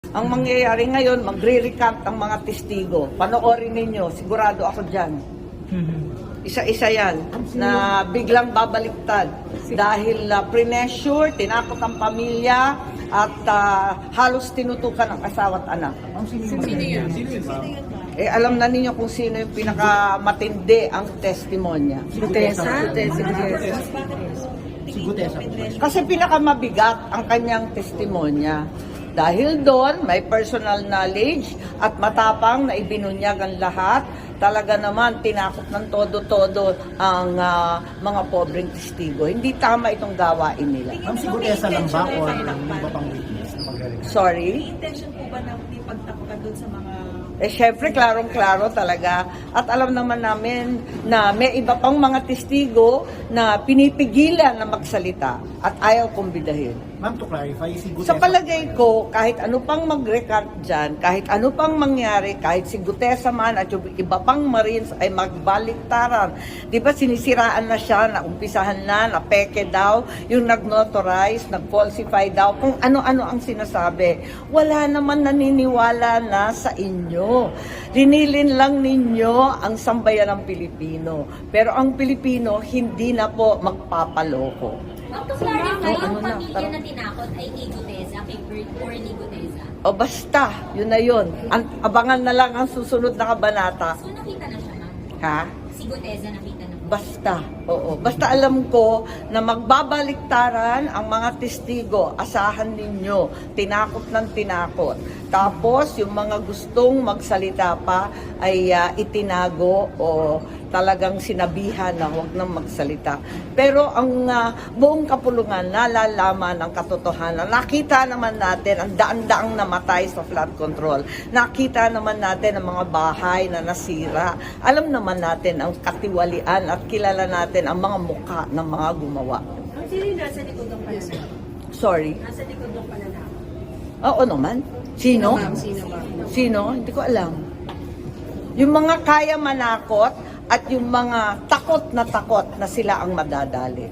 Ang mangyayari ngayon, magre-recant ang mga testigo. Panoorin ninyo, sigurado ako dyan. Isa-isa yan na biglang babaliktad dahil pre-measure, tinakot ang pamilya at halos tinutukan ang asawa at anak. Sino yun? Alam na ninyo kung sino yung pinakamatindi ang testimonya. Kasi pinakamabigat ang kanyang testimonya. Dahil doon, may personal knowledge at matapang na ibinunyag ang lahat. Talaga naman, tinakot ng todo-todo ang mga pobreng testigo. Hindi tama itong gawain nila. Ma'am, siguro sa lang ba o ang iba pang witness na magaling? Sorry? May intention po ba na ipagtakutan doon sa mga... Syempre, klarong-klaro talaga. At alam naman namin na may iba pang mga testigo na pinipigilan na magsalita at ayaw kumbidahin. Ma'am, to clarify, si Gutesa... Sa palagay ko, kahit ano pang mag-recant dyan, kahit ano pang mangyari, kahit si Gutesa man at yung iba pang Marines ay magbaliktaran. Di ba sinisiraan na siya, naumpisahan na peke daw, yung nag-notarize, nag-falsify daw, kung ano-ano ang sinasabi. Wala naman naniniwala na sa inyo. Rinilin lang ninyo ang sambayan ng Pilipino. Pero ang Pilipino, hindi na po magpapaloko. Ma'am, to clarify, yung pamilya na tinakot ay kay Gutesa, kay Orly Gutesa. O basta, yun na yun. Abangan na lang ang susunod na kabanata. So nakita na siya, ma'am? Ha? Si Gutesa nakita na. Basta, oo. Basta alam ko na magbabaliktaran ang mga testigo. Asahan ninyo, tinakot ng tinakot. Tapos, yung mga gustong magsalita pa ay itinago o talagang sinabihan na huwag nang magsalita. Pero ang buong kapulungan, nalalaman ang katotohanan. Nakita naman natin ang daan-daang namatay sa flood control. Nakita naman natin ang mga bahay na nasira. Alam naman natin ang katiwalian at kilala natin ang mga mukha ng mga gumawa. Ang sino yung nasa likod ng pananakot? Sorry? Nasa likod ng pananakot? Oo naman. Sino? Sino ba? Sino? Hindi ko alam. Yung mga kaya manakot at yung mga takot na sila ang madadali.